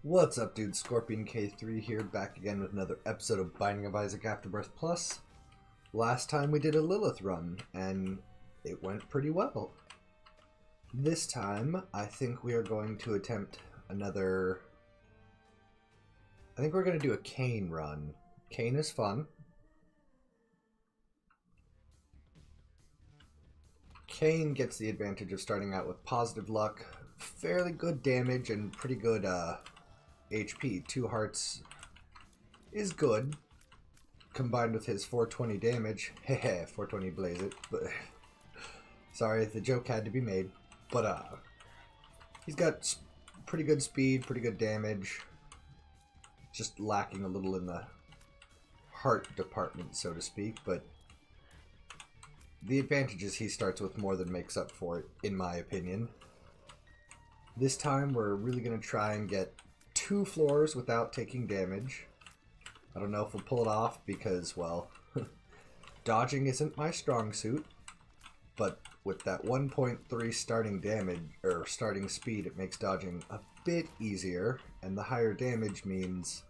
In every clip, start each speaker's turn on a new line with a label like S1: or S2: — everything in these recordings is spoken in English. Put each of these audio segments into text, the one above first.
S1: What's up, dude? Scorpion K3 here, back again with another episode of Binding of Isaac Afterbirth Plus. Last time we did a Lilith run, and it went pretty well. This time, I think we are going to attempt another... I think we're going to do a Cain run. Cain is fun. Cain gets the advantage of starting out with positive luck, fairly good damage, and pretty good HP. 2 hearts is good, combined with his 420 damage. Heh, 420 blaze it. But sorry, the joke had to be made. But he's got pretty good speed, pretty good damage. Just lacking a little in the heart department, so to speak. But the advantage is he starts with more than makes up for it, in my opinion. This time we're really going to try and get 2 floors without taking damage. I don't know if we'll pull it off because, well, dodging isn't my strong suit. But with that 1.3 starting damage, or starting speed, it makes dodging a bit easier. And the higher damage means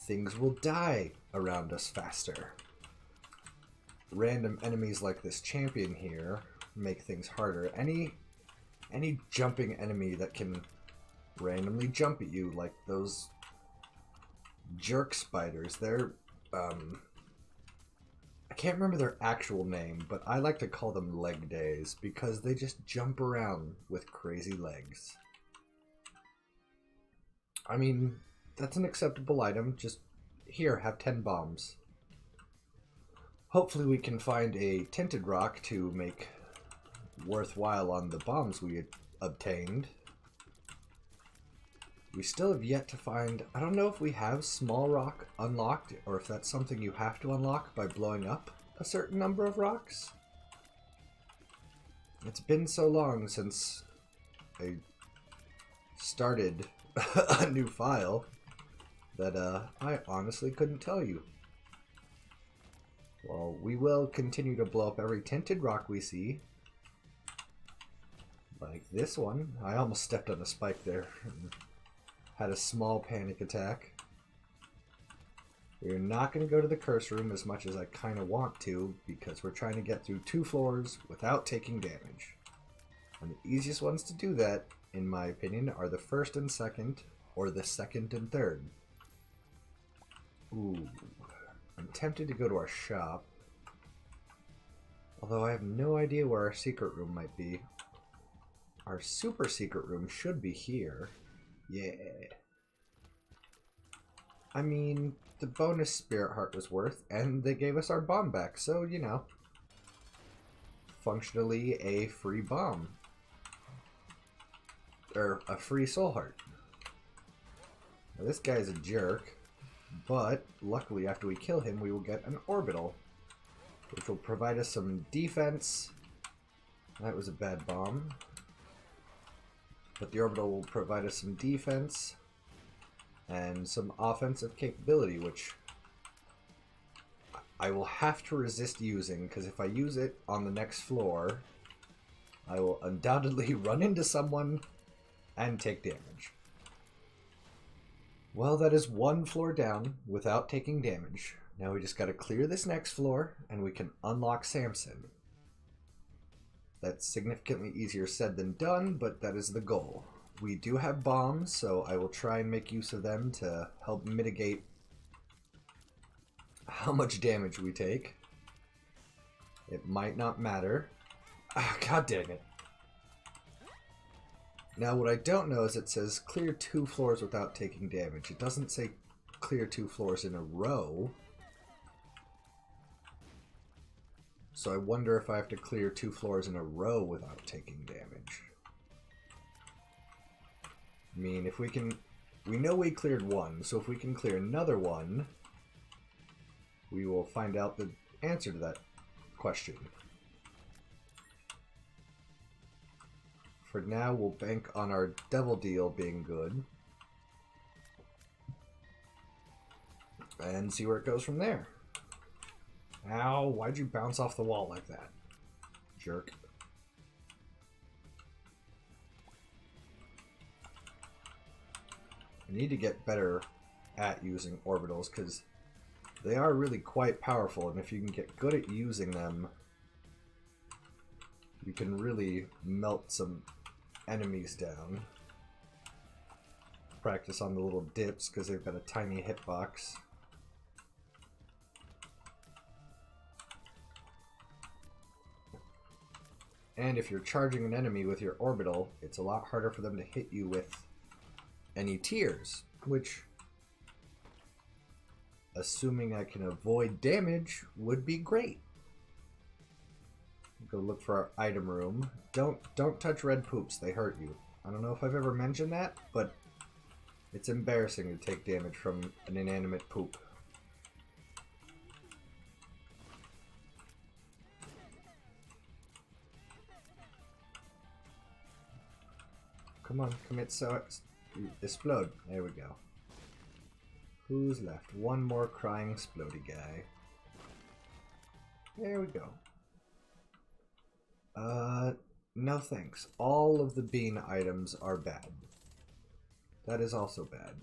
S1: things will die around us faster. Random enemies like this champion here make things harder. Any jumping enemy that can randomly jump at you, like those jerk spiders, they're I can't remember their actual name, but I like to call them leg days because they just jump around with crazy legs. I mean, that's an acceptable item. Just here, have 10 bombs. Hopefully we can find a tinted rock to make worthwhile on the bombs we obtained. We still have yet to find... I don't know if we have small rock unlocked, or if that's something you have to unlock by blowing up a certain number of rocks. It's been so long since I started a new file that I honestly couldn't tell you. Well, we will continue to blow up every tinted rock we see. Like this one. I almost stepped on a spike there. Had a small panic attack. We're not going to go to the curse room as much as I kind of want to, because we're trying to get through 2 floors without taking damage. And the easiest ones to do that, in my opinion, are the first and second, or the second and third. Ooh. I'm tempted to go to our shop, although I have no idea where our secret room might be. Our super secret room should be here. Yeah. I mean, the bonus spirit heart was worth, and they gave us our bomb back, so, you know. Functionally a free bomb. Or a free soul heart. Now, this guy's a jerk. But, luckily, after we kill him, we will get an orbital, which will provide us some defense. That was a bad bomb. But the orbital will provide us some defense and some offensive capability, which I will have to resist using, because if I use it on the next floor, I will undoubtedly run into someone and take damage. Well, that is 1 floor down without taking damage. Now we just gotta clear this next floor, and we can unlock Samson. That's significantly easier said than done, but that is the goal. We do have bombs, so I will try and make use of them to help mitigate how much damage we take. It might not matter. Ah, god dang it. Now, what I don't know is it says clear 2 floors without taking damage. It doesn't say clear 2 floors in a row. So I wonder if I have to clear 2 floors in a row without taking damage. I mean, if we can... We know we cleared 1, so if we can clear another one, we will find out the answer to that question. For now, we'll bank on our devil deal being good. And see where it goes from there. Ow, why'd you bounce off the wall like that? Jerk. I need to get better at using orbitals, because they are really quite powerful, and if you can get good at using them, you can really melt some enemies down. Practice on the little dips, because they've got a tiny hitbox. And if you're charging an enemy with your orbital, it's a lot harder for them to hit you with any tiers, which, assuming I can avoid damage, would be great. Go look for our item room. Don't touch red poops, they hurt you. I don't know if I've ever mentioned that, but it's embarrassing to take damage from an inanimate poop. Come on, commit so explode. There we go. Who's left? One more crying explodey guy. There we go. No thanks. All of the bean items are bad. That is also bad.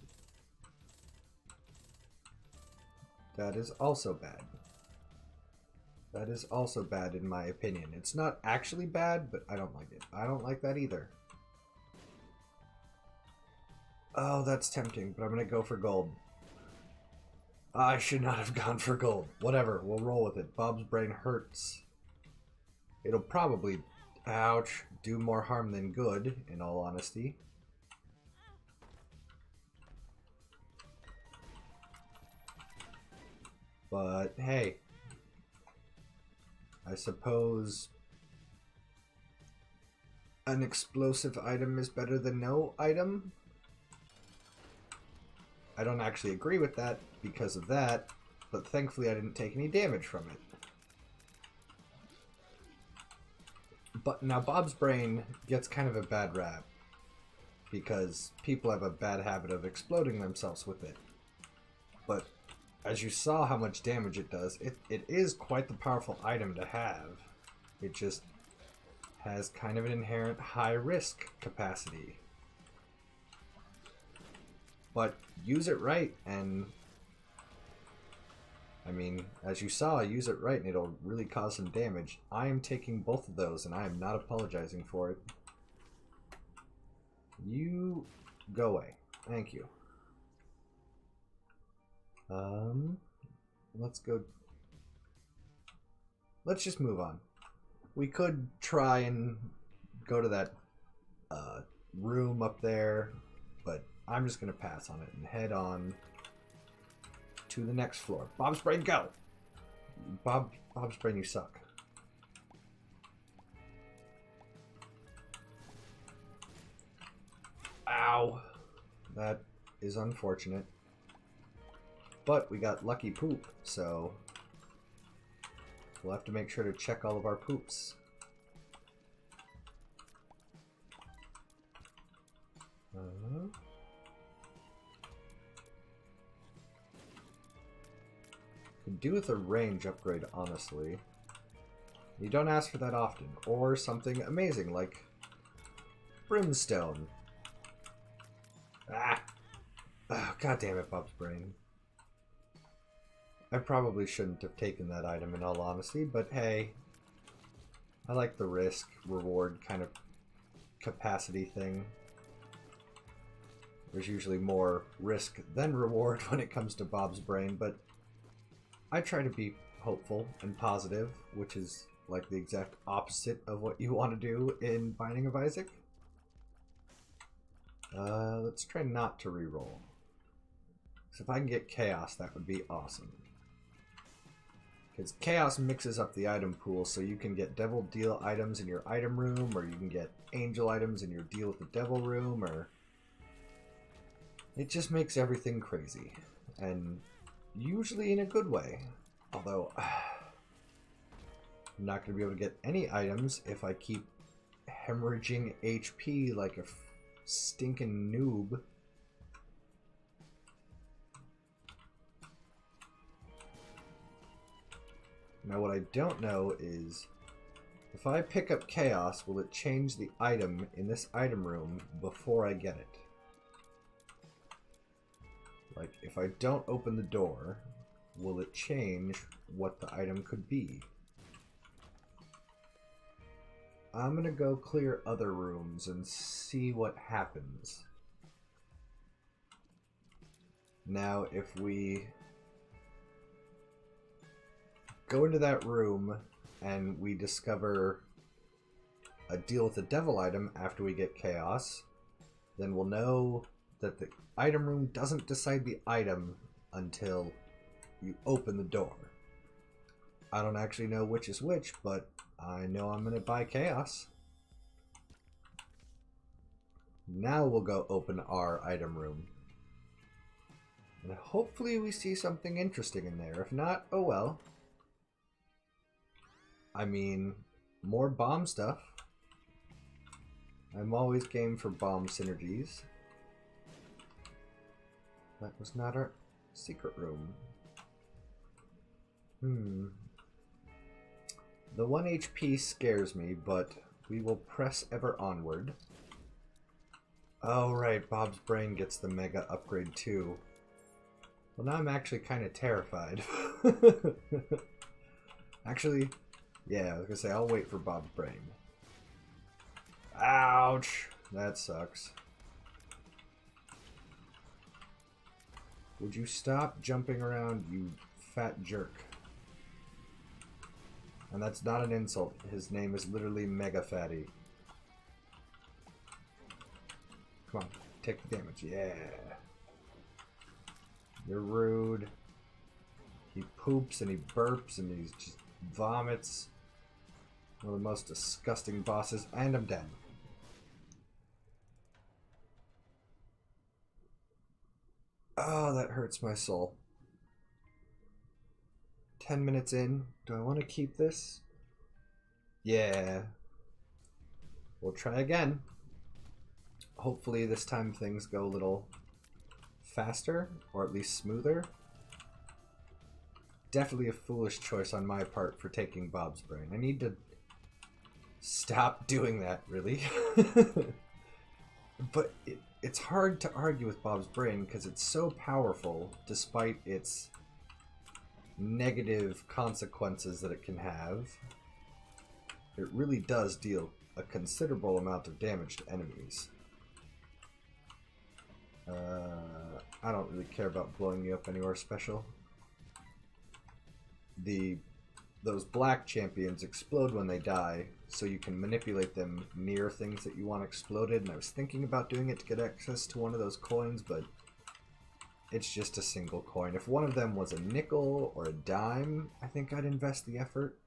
S1: That is also bad. That is also bad in my opinion. It's not actually bad, but I don't like it. I don't like that either. Oh, that's tempting, but I'm gonna go for gold. I should not have gone for gold. Whatever, we'll roll with it. Bob's brain hurts. It'll probably, ouch, do more harm than good, in all honesty. But, hey. I suppose an explosive item is better than no item? I don't actually agree with that because of that, but thankfully I didn't take any damage from it. But now Bob's brain gets kind of a bad rap because people have a bad habit of exploding themselves with it. But as you saw how much damage it does, it is quite the powerful item to have. It just has kind of an inherent high risk capacity. But use it right, and I mean, as you saw, use it right and it'll really cause some damage. I am taking both of those and I am not apologizing for it. You go away. Thank you. Let's go. Let's just move on. We could try and go to that room up there, but I'm just going to pass on it and head on to the next floor. Bob's brain, go! Bob's brain, you suck. Ow! That is unfortunate. But we got lucky poop, so we'll have to make sure to check all of our poops. Could do with a range upgrade, honestly. You don't ask for that often. Or something amazing like brimstone. Ah! Oh, God damn it, Bob's brain. I probably shouldn't have taken that item in all honesty, but hey, I like the risk-reward kind of capacity thing. There's usually more risk than reward when it comes to Bob's brain, but I try to be hopeful and positive, which is like the exact opposite of what you want to do in Binding of Isaac. Let's try not to reroll. So if I can get Chaos, that would be awesome. Because Chaos mixes up the item pool, so you can get Devil Deal items in your item room, or you can get Angel items in your Deal with the Devil room, or... It just makes everything crazy. And usually in a good way. Although, I'm not going to be able to get any items if I keep hemorrhaging HP like a stinking noob. Now what I don't know is, if I pick up Chaos, will it change the item in this item room before I get it? Like, if I don't open the door, will it change what the item could be? I'm gonna go clear other rooms and see what happens. Now, if we go into that room and we discover a deal with the devil item after we get chaos, then we'll know that the item room doesn't decide the item until you open the door. I don't actually know which is which, but I know I'm going to buy chaos. Now we'll go open our item room. And hopefully we see something interesting in there. If not, oh well. I mean, more bomb stuff. I'm always game for bomb synergies. That was not our secret room. The 1 HP scares me, but we will press ever onward. Oh right, Bob's brain gets the mega upgrade too. Well, now I'm actually kind of terrified. Actually, yeah, I was gonna say I'll wait for Bob's brain. Ouch! That sucks. Would you stop jumping around, you fat jerk? And that's not an insult. His name is literally Mega Fatty. Come on, take the damage. Yeah. You're rude. He poops and he burps and he just vomits. One of the most disgusting bosses. And I'm dead. Oh, that hurts my soul. 10 minutes in. Do I want to keep this? Yeah. We'll try again. Hopefully this time things go a little faster, or at least smoother. Definitely a foolish choice on my part for taking Bob's brain. I need to stop doing that, really. But it's hard to argue with Bob's brain because it's so powerful despite its negative consequences that it can have. It really does deal a considerable amount of damage to enemies. I don't really care about blowing you up anywhere special. Those black champions explode when they die, so you can manipulate them near things that you want exploded, and I was thinking about doing it to get access to one of those coins, but it's just a single coin. If one of them was a nickel or a dime, I think I'd invest the effort.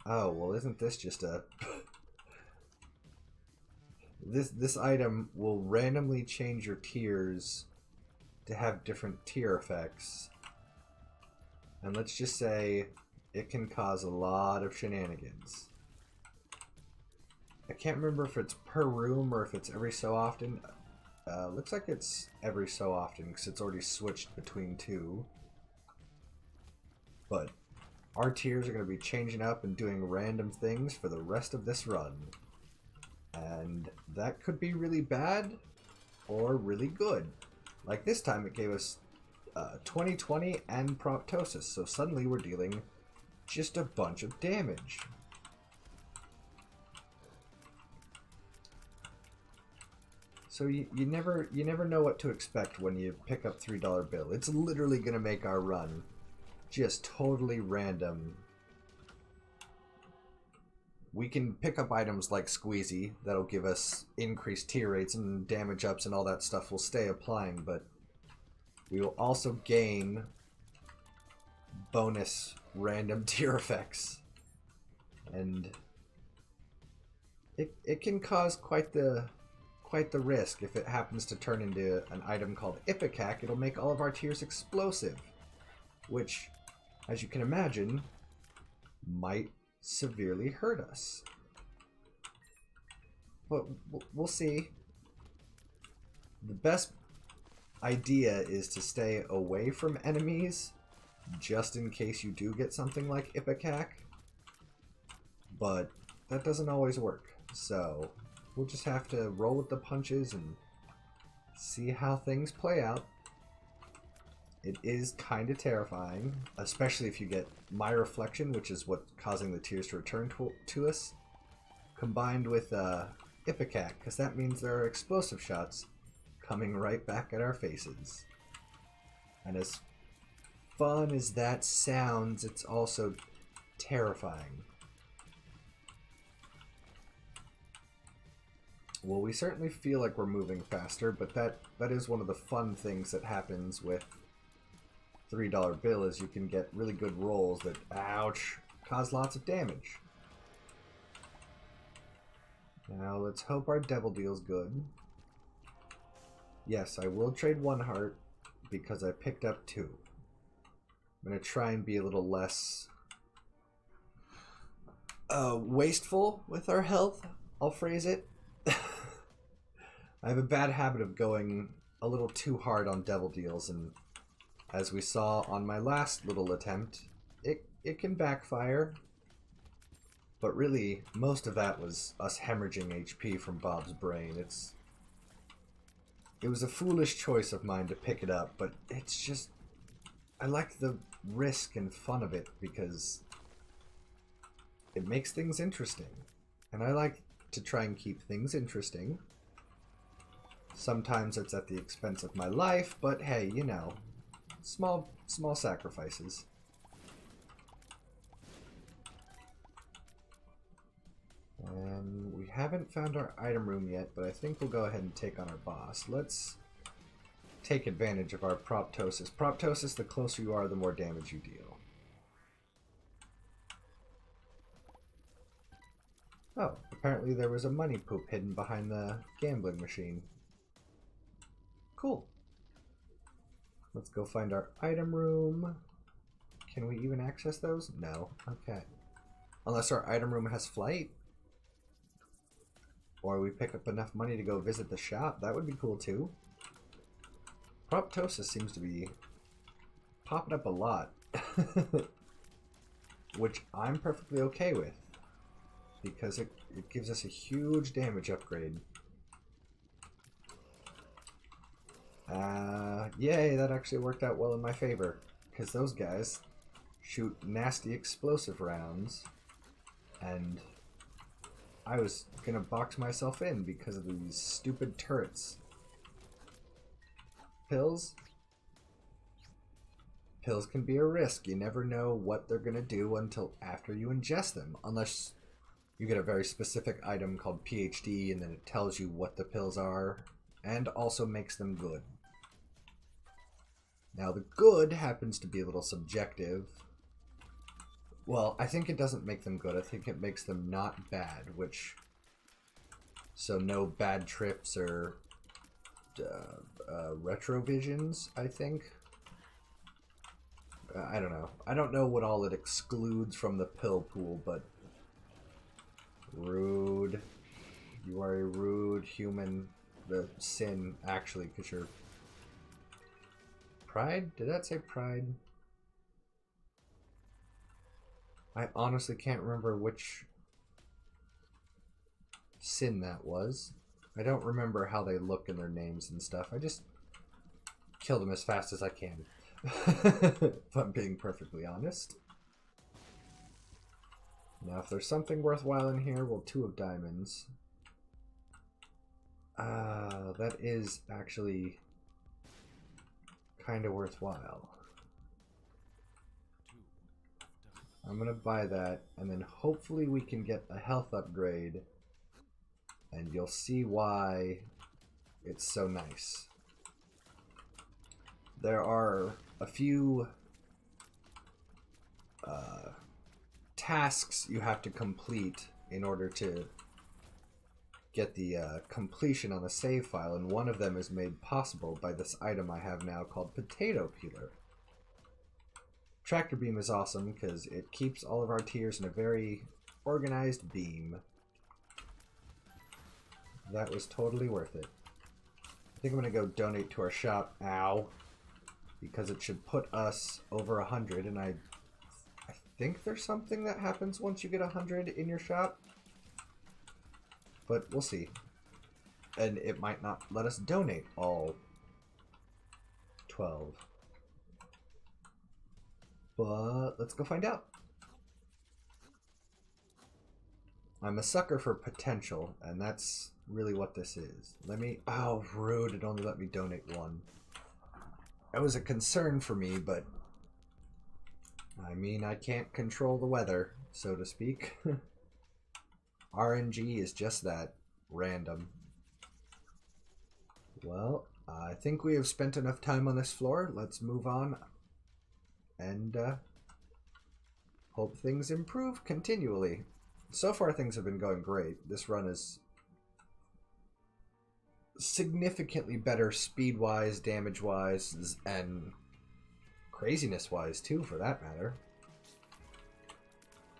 S1: Oh, well, isn't this just a... This item will randomly change your tiers to have different tier effects. And let's just say it can cause a lot of shenanigans. I can't remember if it's per room or if it's every so often. Looks like it's every so often because it's already switched between two. But our tiers are going to be changing up and doing random things for the rest of this run. And that could be really bad or really good. Like this time it gave us 2020 and proptosis, so suddenly we're dealing just a bunch of damage. So you never know what to expect when you pick up $3 bill. It's literally gonna make our run just totally random. We can pick up items like Squeezy that'll give us increased tier rates and damage ups and all that stuff will stay applying, but we will also gain bonus random tier effects. And it can cause quite the risk. If it happens to turn into an item called Issac, it'll make all of our tiers explosive, which, as you can imagine, might severely hurt us. But we'll see. The best idea is to stay away from enemies just in case you do get something like Issac, but that doesn't always work, so we'll just have to roll with the punches and see how things play out. It is kind of terrifying, especially if you get my reflection, which is what's causing the tears to return to us, combined with Issac, because that means there are explosive shots coming right back at our faces. And as fun as that sounds, it's also terrifying. Well, we certainly feel like we're moving faster, but that is one of the fun things that happens with $3 bill is you can get really good rolls that, ouch, cause lots of damage. Now let's hope our devil deal's good. Yes, I will trade 1 heart because I picked up 2. I'm going to try and be a little less wasteful with our health, I'll phrase it. I have a bad habit of going a little too hard on devil deals, and as we saw on my last little attempt, it can backfire. But really, most of that was us hemorrhaging HP from Bob's brain. It was a foolish choice of mine to pick it up, but it's just... I like the risk and fun of it because it makes things interesting. And I like to try and keep things interesting. Sometimes it's at the expense of my life, but hey, you know, small sacrifices. And we haven't found our item room yet, but I think we'll go ahead and take on our boss. Let's take advantage of our proptosis. Proptosis, the closer you are, the more damage you deal. Oh, apparently there was a money poop hidden behind the gambling machine. Cool. Let's go find our item room. Can we even access those? No. Okay. Unless our item room has flight. Or we pick up enough money to go visit the shop. That would be cool too. Proptosis seems to be popping up a lot. Which I'm perfectly okay with. Because it gives us a huge damage upgrade. Yay, that actually worked out well in my favor. Because those guys shoot nasty explosive rounds. And I was gonna box myself in because of these stupid turrets. Pills? Pills can be a risk. You never know what they're gonna do until after you ingest them. Unless you get a very specific item called PhD and then it tells you what the pills are and also makes them good. Now the good happens to be a little subjective. Well, I think it doesn't make them good. I think it makes them not bad, which... So no bad trips or retrovisions, I think. I don't know. I don't know what all it excludes from the pill pool, but... Rude. You are a rude human. The sin, actually, because you're... Pride? Did that say pride? I honestly can't remember which sin that was. I don't remember how they look in their names and stuff. I just kill them as fast as I can. If I'm being perfectly honest. Now, if there's something worthwhile in here, well, 2 of diamonds. That is actually kind of worthwhile. I'm gonna buy that, and then hopefully we can get a health upgrade, and you'll see why it's so nice. There are a few tasks you have to complete in order to get the completion on the save file, and one of them is made possible by this item I have now called Potato Peeler. Tractor Beam is awesome because it keeps all of our tiers in a very organized beam. That was totally worth it. I think I'm going to go donate to our shop, ow, because it should put us over 100, and I think there's something that happens once you get 100 in your shop. But we'll see. And it might not let us donate all 12. But let's go find out. I'm a sucker for potential, and that's really what this is. Let me... Oh, rude. It only let me donate one. That was a concern for me, but... I mean, I can't control the weather, so to speak. RNG is just that. Random. Well, I think we have spent enough time on this floor. Let's move on. And, hope things improve continually. So far, things have been going great. This run is significantly better speed-wise, damage-wise, and craziness-wise, too, for that matter.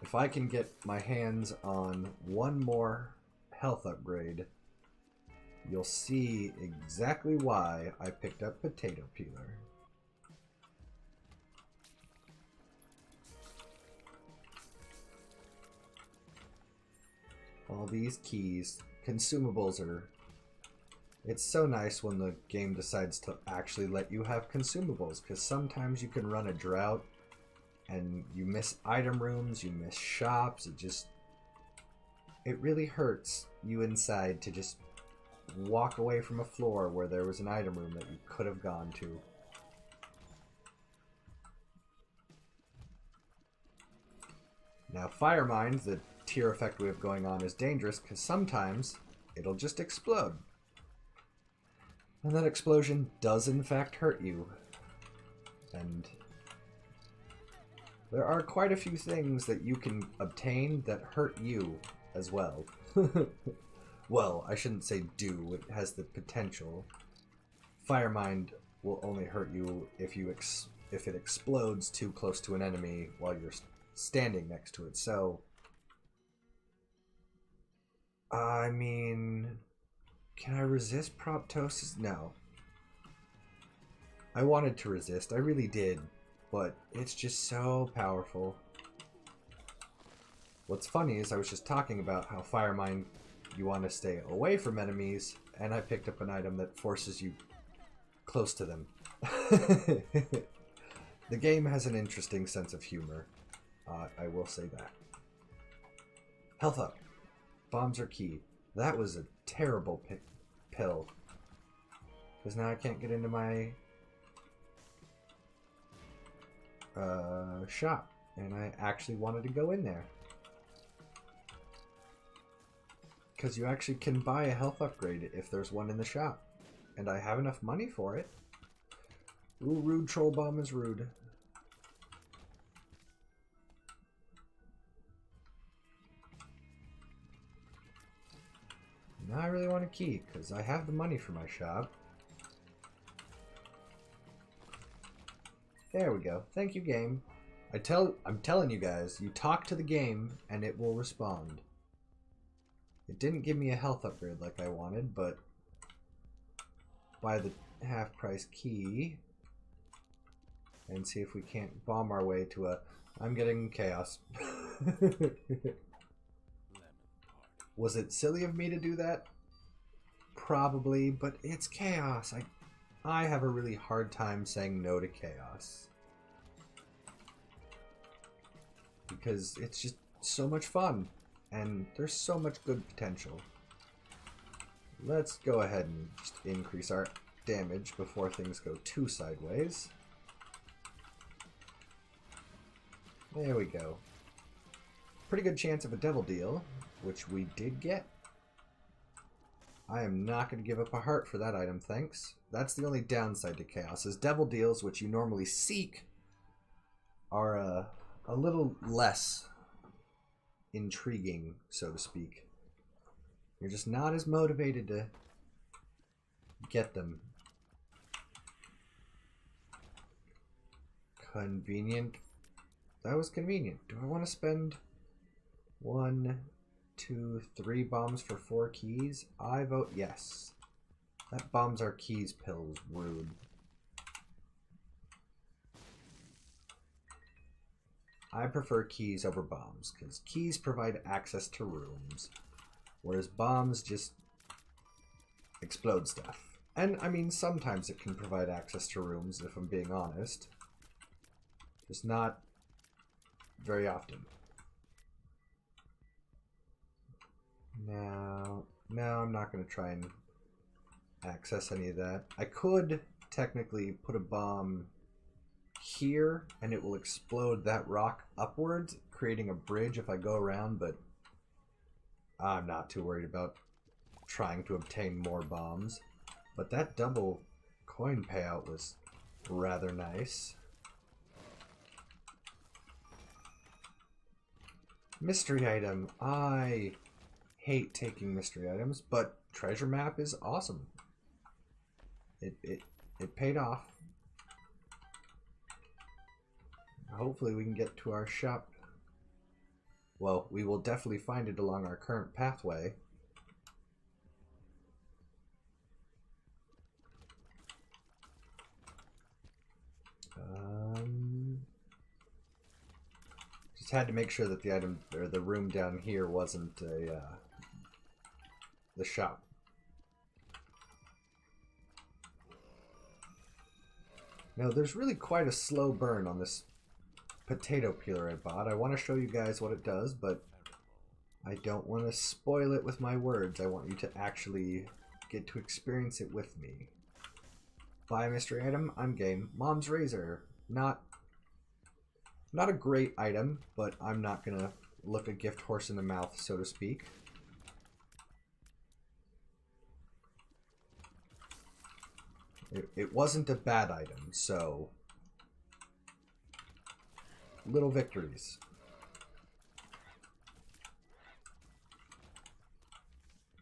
S1: If I can get my hands on one more health upgrade, you'll see exactly why I picked up Potato Peeler. All these keys, consumables are... It's so nice when the game decides to actually let you have consumables, because sometimes you can run a drought and you miss item rooms, you miss shops, it really hurts you inside to just walk away from a floor where there was an item room that you could have gone to. Now, Fire Mine, the tier effect we have going on, is dangerous because sometimes it'll just explode. And that explosion does in fact hurt you. And there are quite a few things that you can obtain that hurt you as well. Well, I shouldn't say do, it has the potential. Fire Mine will only hurt you if it explodes too close to an enemy while you're standing next to it. So I mean, can I resist Proptosis? No. I wanted to resist, I really did, but it's just so powerful. What's funny is I was just talking about how Fire Mine, you want to stay away from enemies, and I picked up an item that forces you close to them. The game has an interesting sense of humor. I will say that. Health up. Bombs are key. That was a terrible pill. Because now I can't get into my shop. And I actually wanted to go in there. Because you actually can buy a health upgrade if there's one in the shop. And I have enough money for it. Ooh, rude troll bomb is rude. Now I really want a key, because I have the money for my shop. There we go. Thank you, game. I'm telling you guys, you talk to the game, and it will respond. It didn't give me a health upgrade like I wanted, but buy the half-price key and see if we can't bomb our way to a... I'm getting chaos. Was it silly of me to do that? Probably, but it's chaos. I have a really hard time saying no to chaos. Because it's just so much fun. And there's so much good potential. Let's go ahead and just increase our damage before things go too sideways. There we go. Pretty good chance of a devil deal, which we did get. I am not going to give up a heart for that item, thanks. That's the only downside to chaos, is devil deals, which you normally seek, are a little less intriguing, so to speak. You're just not as motivated to get them. Convenient. That was convenient. Do I want to spend 1, 2, 3 bombs for 4 keys? I vote yes. That bombs our keys pill was rude. I prefer keys over bombs, because keys provide access to rooms, whereas bombs just explode stuff. And, I mean, sometimes it can provide access to rooms, if I'm being honest. Just not very often. Now, no, I'm not going to try and access any of that. I could technically put a bomb here and it will explode that rock upwards, creating a bridge if I go around, but I'm not too worried about trying to obtain more bombs. But that double coin payout was rather nice. Mystery item. I hate taking mystery items, but treasure map is awesome. It paid off. Hopefully we can get to our shop. Well, we will definitely find it along our current pathway. Just had to make sure that the item or the room down here wasn't a the shop. Now there's really quite a slow burn on this potato peeler I bought. I want to show you guys what it does, but I don't want to spoil it with my words. I want you to actually get to experience it with me. Buy a mystery item, I'm game. Mom's razor. Not a great item, but I'm not gonna look a gift horse in the mouth, so to speak. It wasn't a bad item, so little victories.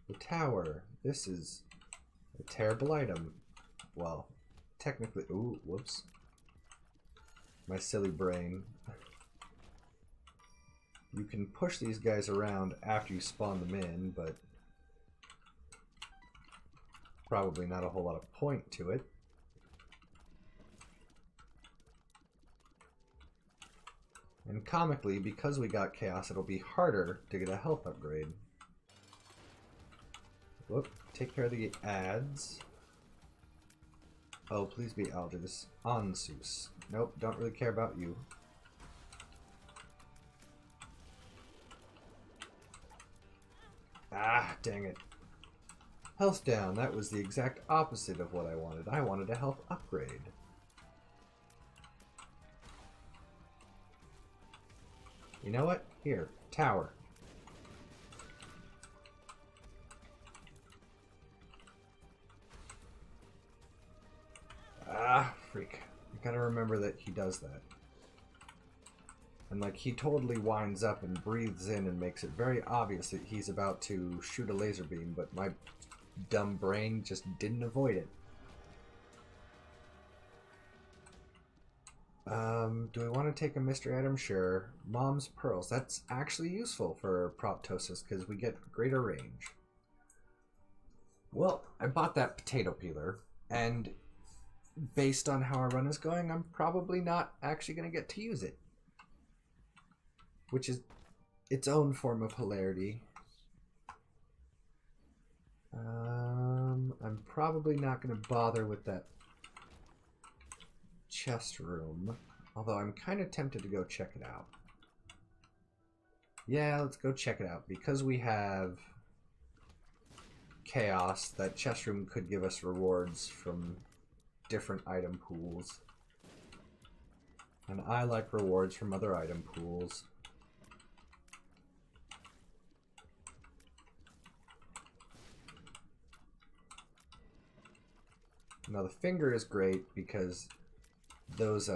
S1: The tower. This is a terrible item. Well, technically, ooh, whoops. My silly brain. You can push these guys around after you spawn them in, but probably not a whole lot of point to it. And comically, because we got chaos, it'll be harder to get a health upgrade. Whoop, take care of the ads. Oh, please be Aldous. Ansus. Nope, don't really care about you. Ah, dang it. Health down. That was the exact opposite of what I wanted. I wanted a health upgrade. You know what? Here, tower. Ah, freak. I gotta remember that he does that. And like, he totally winds up and breathes in and makes it very obvious that he's about to shoot a laser beam, but my dumb brain just didn't avoid it. Do we want to take a mystery item? Sure. Mom's pearls. That's actually useful for proptosis because we get greater range. Well, I bought that potato peeler, and based on how our run is going, I'm probably not actually going to get to use it. Which is its own form of hilarity. I'm probably not going to bother with that chest room. Although I'm kind of tempted to go check it out. Yeah, let's go check it out. Because we have chaos, that chest room could give us rewards from different item pools. And I like rewards from other item pools. Now the finger is great because those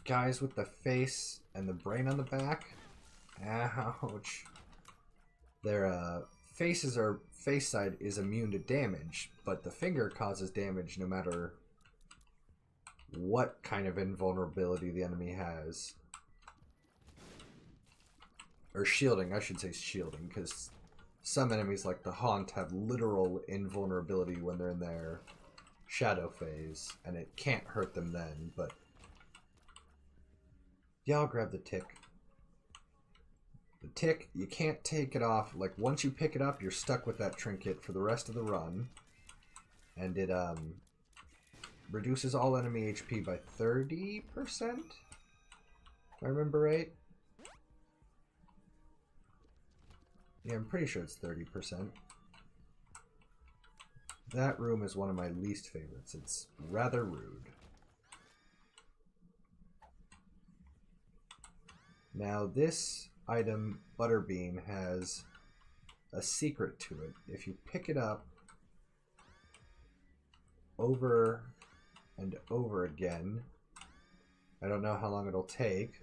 S1: guys with the face and the brain on the back, ouch. Their faces or face side is immune to damage, but the finger causes damage no matter what kind of invulnerability the enemy has. Or shielding, I should say shielding, because some enemies like the Haunt have literal invulnerability when they're in their shadow phase, and it can't hurt them then, but yeah, I'll grab the tick. The tick, you can't take it off. Like, once you pick it up, you're stuck with that trinket for the rest of the run. And it reduces all enemy HP by 30%? If I remember right. Yeah, I'm pretty sure it's 30%. That room is one of my least favorites. It's rather rude. Now this item, Butterbean, has a secret to it. If you pick it up over and over again, I don't know how long it'll take,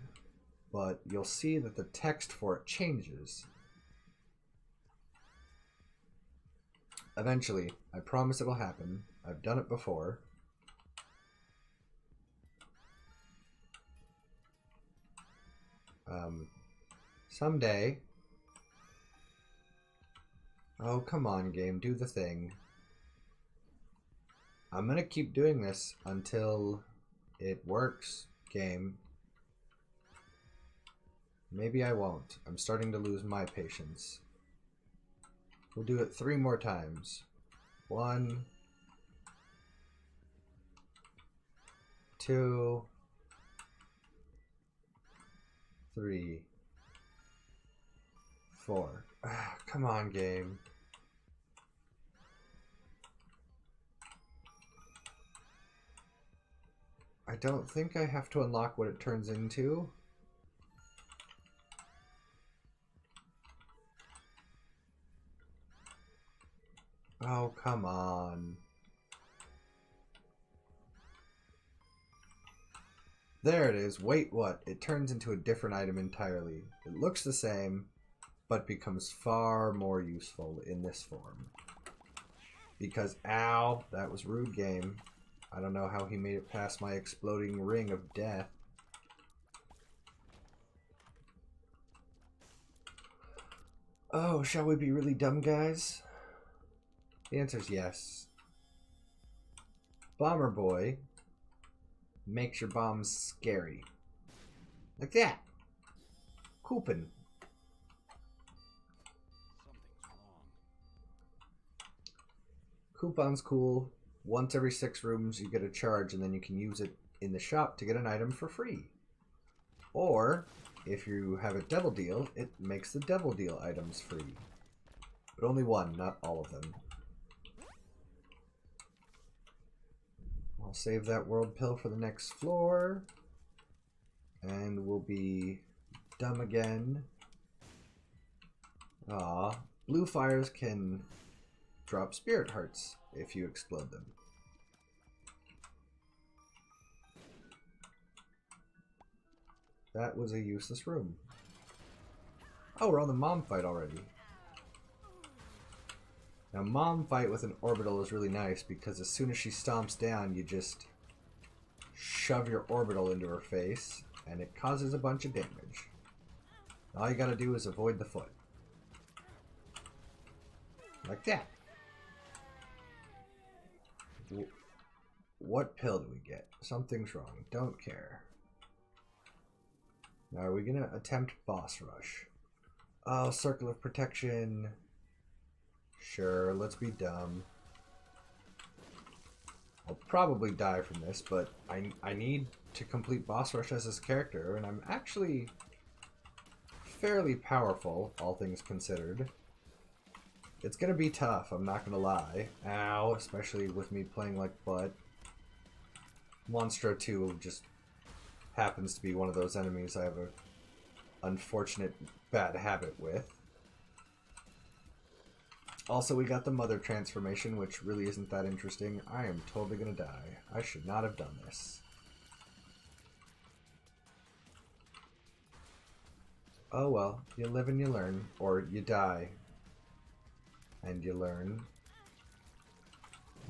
S1: but you'll see that the text for it changes. Eventually, I promise it'll happen. I've done it before. Someday. Oh, come on, game. Do the thing. I'm gonna keep doing this until it works, game. Maybe I won't. I'm starting to lose my patience. We'll do it 3 more times. 1, 2, 3, 4. Ah, come on, game. I don't think I have to unlock what it turns into. Oh, come on. There it is. Wait, what? It turns into a different item entirely. It looks the same, but becomes far more useful in this form. Because, ow, that was rude, game. I don't know how he made it past my exploding ring of death. Oh, shall we be really dumb, guys? The answer is yes. Bomber Boy makes your bombs scary. Like that. Coupon. Coupon's cool. Once every 6 rooms you get a charge and then you can use it in the shop to get an item for free. Or, if you have a Devil Deal, it makes the Devil Deal items free. But only one, not all of them. I'll save that world pill for the next floor. And we'll be dumb again. Aw. Blue fires can drop spirit hearts if you explode them. That was a useless room. Oh, we're on the mom fight already. Now, mom fight with an orbital is really nice because as soon as she stomps down, you just shove your orbital into her face and it causes a bunch of damage. All you gotta do is avoid the foot. Like that. What pill do we get? Something's wrong. Don't care. Now, are we gonna attempt boss rush? Oh, circle of protection. Sure, let's be dumb. I'll probably die from this, but I need to complete boss rush as this character, and I'm actually fairly powerful, all things considered. It's gonna be tough, I'm not gonna lie. Ow, especially with me playing like butt. Monstro 2 just happens to be one of those enemies I have an unfortunate bad habit with. Also, we got the mother transformation, which really isn't that interesting. I am totally gonna die. I should not have done this. Oh well, you live and you learn, or you die and you learn.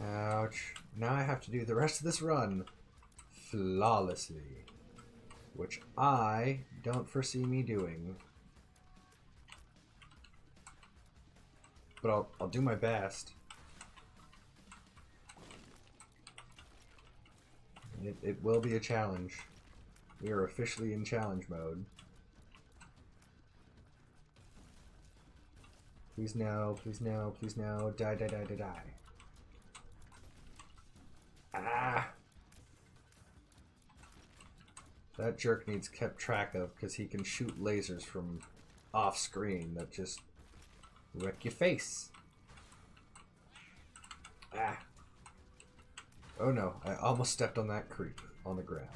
S1: Ouch. Now I have to do the rest of this run flawlessly, which I don't foresee me doing. But I'll do my best. It will be a challenge. We are officially in challenge mode. Please no, please no, please no. Die, die, die, die, die. Ah! That jerk needs kept track of because he can shoot lasers from off screen that just wreck your face. Ah. Oh no, I almost stepped on that creep on the ground,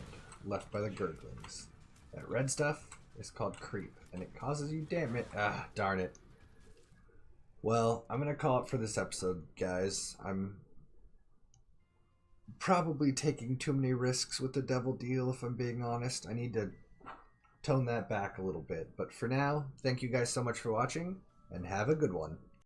S1: left by the gurglings. That red stuff is called creep, and it causes you damage. Ah, darn it. Well, I'm gonna call it for this episode, guys. I'm probably taking too many risks with the devil deal, if I'm being honest. I need to tone that back a little bit. But for now, thank you guys so much for watching, and have a good one.